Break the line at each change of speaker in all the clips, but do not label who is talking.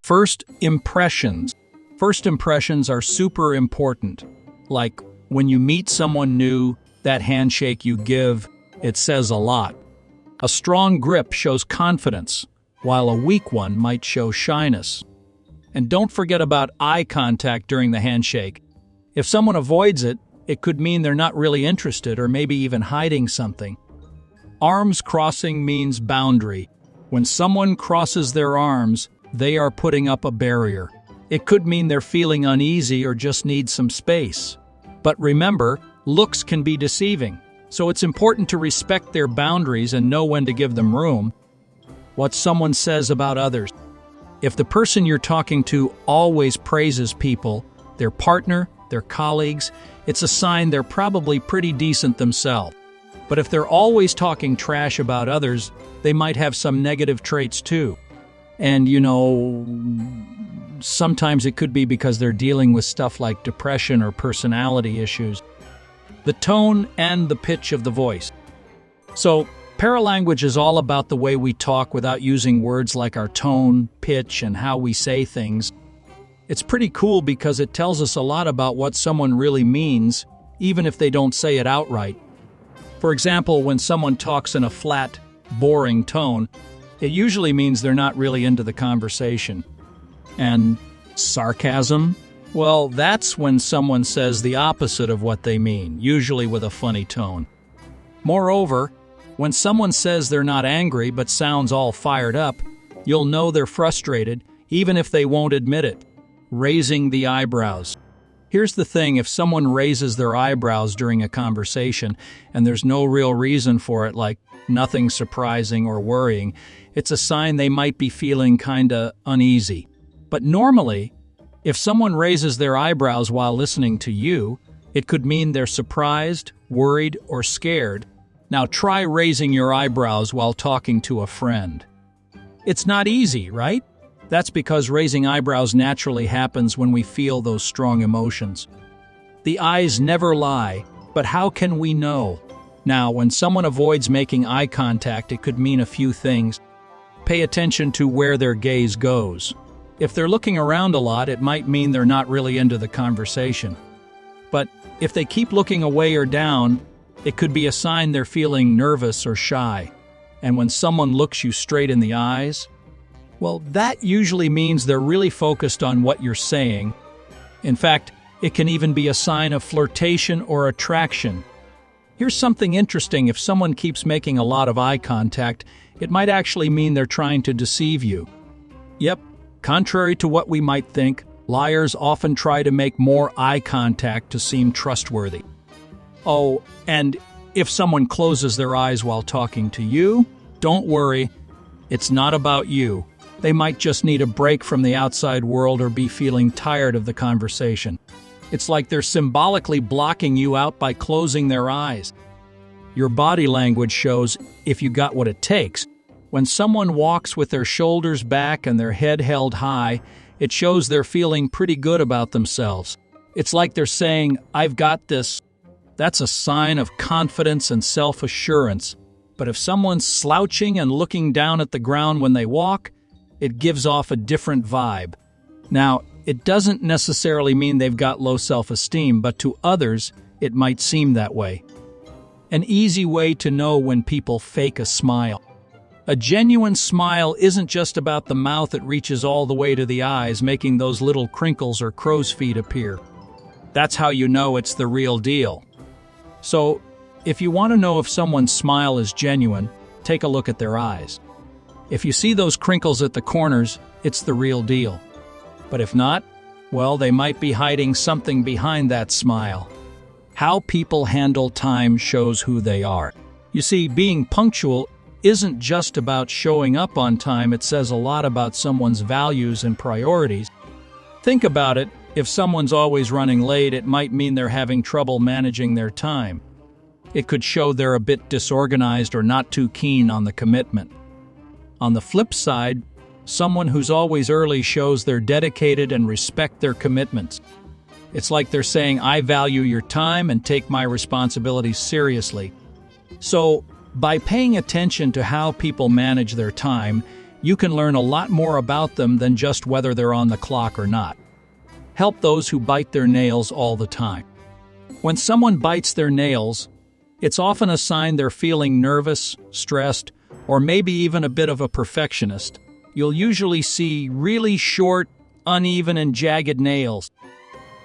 First impressions. First impressions are super important. Like when you meet someone new, that handshake you give, it says a lot. A strong grip shows confidence, while a weak one might show shyness. And don't forget about eye contact during the handshake. If someone avoids it, it could mean they're not really interested or maybe even hiding something. Arms crossing means boundary. When someone crosses their arms, they are putting up a barrier. It could mean they're feeling uneasy or just need some space. But remember, looks can be deceiving, so it's important to respect their boundaries and know when to give them room. What someone says about others. If the person you're talking to always praises people, their partner, their colleagues, it's a sign they're probably pretty decent themselves. But if they're always talking trash about others, they might have some negative traits too. And sometimes it could be because they're dealing with stuff like depression or personality issues. The tone and the pitch of the voice. So, paralanguage is all about the way we talk without using words like our tone, pitch, and how we say things. It's pretty cool because it tells us a lot about what someone really means, even if they don't say it outright. For example, when someone talks in a flat, boring tone, it usually means they're not really into the conversation. And sarcasm? Well, that's when someone says the opposite of what they mean, usually with a funny tone. Moreover, when someone says they're not angry but sounds all fired up, you'll know they're frustrated, even if they won't admit it. Raising the eyebrows. Here's the thing, if someone raises their eyebrows during a conversation and there's no real reason for it, like nothing surprising or worrying, it's a sign they might be feeling kinda uneasy. But normally, if someone raises their eyebrows while listening to you, it could mean they're surprised, worried, or scared. Now try raising your eyebrows while talking to a friend. It's not easy, right? That's because raising eyebrows naturally happens when we feel those strong emotions. The eyes never lie, but how can we know? Now, when someone avoids making eye contact, it could mean a few things. Pay attention to where their gaze goes. If they're looking around a lot, it might mean they're not really into the conversation. But if they keep looking away or down, it could be a sign they're feeling nervous or shy. And when someone looks you straight in the eyes, well, that usually means they're really focused on what you're saying. In fact, it can even be a sign of flirtation or attraction. Here's something interesting. If someone keeps making a lot of eye contact, it might actually mean they're trying to deceive you. Yep, contrary to what we might think, liars often try to make more eye contact to seem trustworthy. Oh, and if someone closes their eyes while talking to you, don't worry, it's not about you. They might just need a break from the outside world or be feeling tired of the conversation. It's like they're symbolically blocking you out by closing their eyes. Your body language shows if you got what it takes. When someone walks with their shoulders back and their head held high, it shows they're feeling pretty good about themselves. It's like they're saying, "I've got this." That's a sign of confidence and self-assurance. But if someone's slouching and looking down at the ground when they walk, it gives off a different vibe. Now, it doesn't necessarily mean they've got low self-esteem, but to others, it might seem that way. An easy way to know when people fake a smile. A genuine smile isn't just about the mouth, it reaches all the way to the eyes, making those little crinkles or crow's feet appear. That's how you know it's the real deal. So, if you want to know if someone's smile is genuine, take a look at their eyes. If you see those crinkles at the corners, it's the real deal. But if not, well, they might be hiding something behind that smile. How people handle time shows who they are. You see, being punctual isn't just about showing up on time, it says a lot about someone's values and priorities. Think about it, if someone's always running late, it might mean they're having trouble managing their time. It could show they're a bit disorganized or not too keen on the commitment. On the flip side, someone who's always early shows they're dedicated and respect their commitments. It's like they're saying, "I value your time and take my responsibilities seriously." So, by paying attention to how people manage their time, you can learn a lot more about them than just whether they're on the clock or not. Help those who bite their nails all the time. When someone bites their nails, it's often a sign they're feeling nervous, stressed, or maybe even a bit of a perfectionist. You'll usually see really short, uneven, and jagged nails.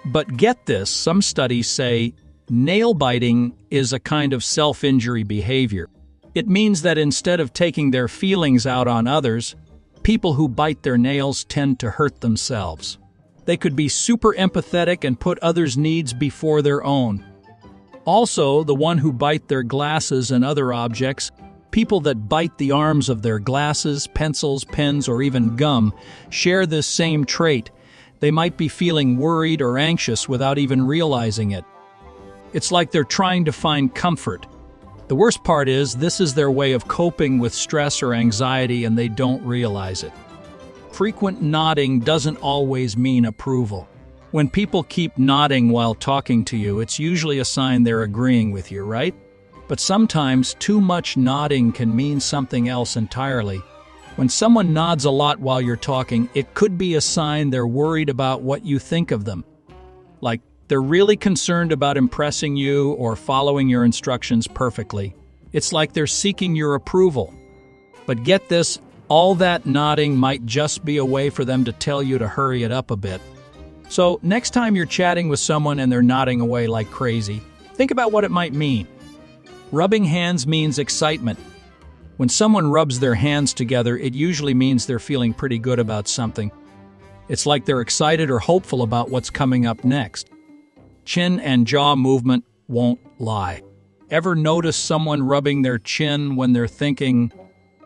But get this, some studies say nail biting is a kind of self-injury behavior. It means that instead of taking their feelings out on others, people who bite their nails tend to hurt themselves. They could be super empathetic and put others' needs before their own. Also, the one who bite their glasses and other objects, people that bite the arms of their glasses, pencils, pens, or even gum, share this same trait. They might be feeling worried or anxious without even realizing it. It's like they're trying to find comfort. The worst part is, this is their way of coping with stress or anxiety, and they don't realize it. Frequent nodding doesn't always mean approval. When people keep nodding while talking to you, it's usually a sign they're agreeing with you, right? But sometimes too much nodding can mean something else entirely. When someone nods a lot while you're talking, it could be a sign they're worried about what you think of them. Like, they're really concerned about impressing you or following your instructions perfectly. It's like they're seeking your approval. But get this, all that nodding might just be a way for them to tell you to hurry it up a bit. So, next time you're chatting with someone and they're nodding away like crazy, think about what it might mean. Rubbing hands means excitement. When someone rubs their hands together, it usually means they're feeling pretty good about something. It's like they're excited or hopeful about what's coming up next. Chin and jaw movement won't lie. Ever notice someone rubbing their chin when they're thinking?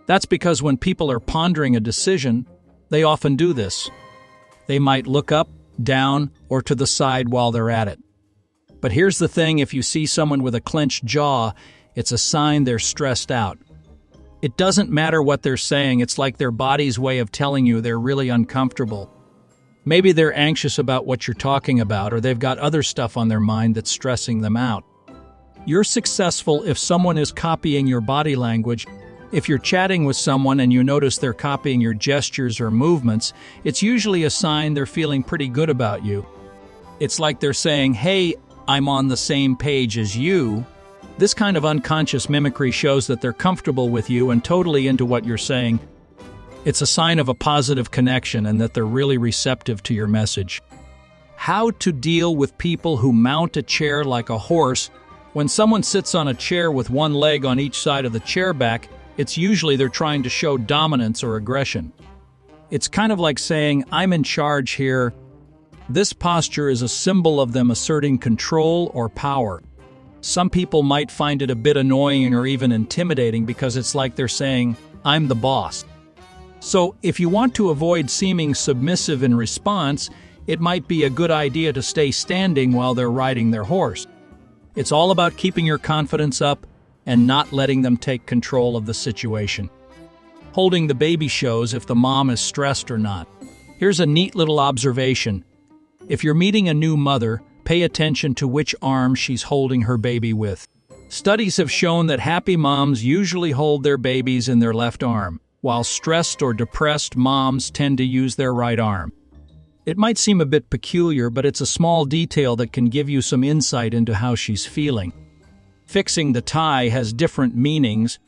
That's because when people are pondering a decision, they often do this. They might look up, down, or to the side while they're at it. But here's the thing, if you see someone with a clenched jaw, it's a sign they're stressed out. It doesn't matter what they're saying, it's like their body's way of telling you they're really uncomfortable. Maybe they're anxious about what you're talking about, or they've got other stuff on their mind that's stressing them out. You're successful if someone is copying your body language. If you're chatting with someone and you notice they're copying your gestures or movements, it's usually a sign they're feeling pretty good about you. It's like they're saying, "Hey, I'm on the same page as you." This kind of unconscious mimicry shows that they're comfortable with you and totally into what you're saying. It's a sign of a positive connection and that they're really receptive to your message. How to deal with people who mount a chair like a horse. When someone sits on a chair with one leg on each side of the chair back, it's usually they're trying to show dominance or aggression. It's kind of like saying, "I'm in charge here." This posture is a symbol of them asserting control or power. Some people might find it a bit annoying or even intimidating because it's like they're saying, "I'm the boss." So, if you want to avoid seeming submissive in response, it might be a good idea to stay standing while they're riding their horse. It's all about keeping your confidence up and not letting them take control of the situation. Holding the baby shows if the mom is stressed or not. Here's a neat little observation. If you're meeting a new mother, pay attention to which arm she's holding her baby with. Studies have shown that happy moms usually hold their babies in their left arm, while stressed or depressed moms tend to use their right arm. It might seem a bit peculiar, but it's a small detail that can give you some insight into how she's feeling. Fixing the tie has different meanings.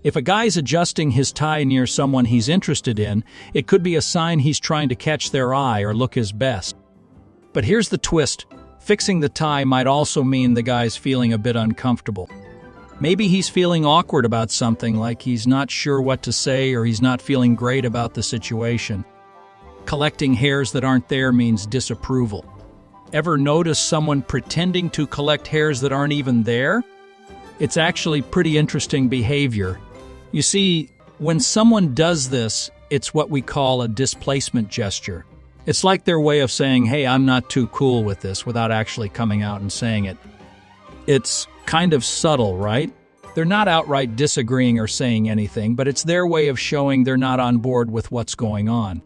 If a guy's adjusting his tie near someone he's interested in, it could be a sign he's trying to catch their eye or look his best. But here's the twist. Fixing the tie might also mean the guy's feeling a bit uncomfortable. Maybe he's feeling awkward about something, like he's not sure what to say or he's not feeling great about the situation. Collecting hairs that aren't there means disapproval. Ever notice someone pretending to collect hairs that aren't even there? It's actually pretty interesting behavior. You see, when someone does this, it's what we call a displacement gesture. It's like their way of saying, "Hey, I'm not too cool with this," without actually coming out and saying it. It's kind of subtle, right? They're not outright disagreeing or saying anything, but it's their way of showing they're not on board with what's going on.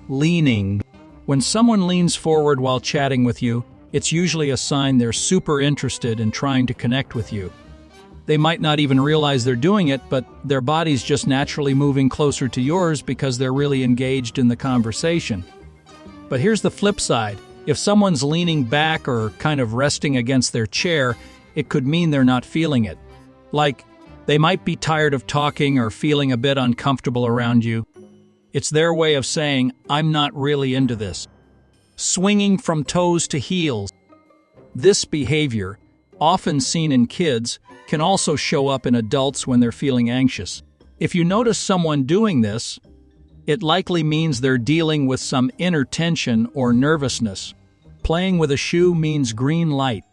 Leaning. When someone leans forward while chatting with you, it's usually a sign they're super interested in trying to connect with you. They might not even realize they're doing it, but their body's just naturally moving closer to yours because they're really engaged in the conversation. But here's the flip side. If someone's leaning back or kind of resting against their chair, it could mean they're not feeling it. Like, they might be tired of talking or feeling a bit uncomfortable around you. It's their way of saying, I'm not really into this. Swinging from toes to heels. This behavior, often seen in kids, can also show up in adults when they're feeling anxious. If you notice someone doing this, it likely means they're dealing with some inner tension or nervousness. Playing with a shoe means green light.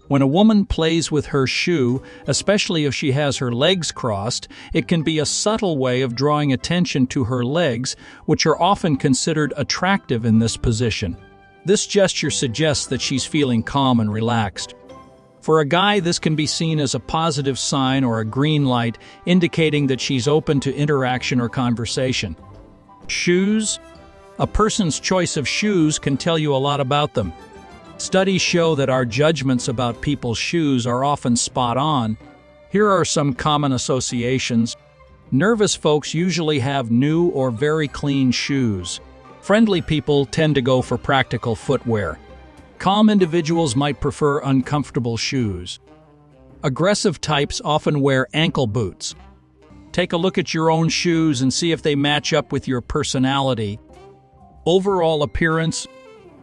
When a woman plays with her shoe, especially if she has her legs crossed, it can be a subtle way of drawing attention to her legs, which are often considered attractive in this position. This gesture suggests that she's feeling calm and relaxed. For a guy, this can be seen as a positive sign or a green light, indicating that she's open to interaction or conversation. Shoes. A person's choice of shoes can tell you a lot about them. Studies show that our judgments about people's shoes are often spot on. Here are some common associations. Nervous folks usually have new or very clean shoes. Friendly people tend to go for practical footwear. Calm individuals might prefer uncomfortable shoes. Aggressive types often wear ankle boots. Take a look at your own shoes and see if they match up with your personality. Overall appearance,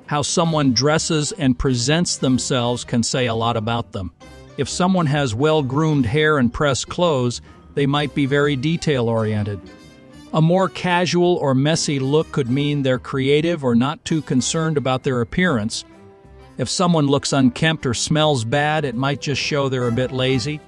how someone dresses and presents themselves can say a lot about them. If someone has well-groomed hair and pressed clothes, they might be very detail-oriented. A more casual or messy look could mean they're creative or not too concerned about their appearance. If someone looks unkempt or smells bad, it might just show they're a bit lazy.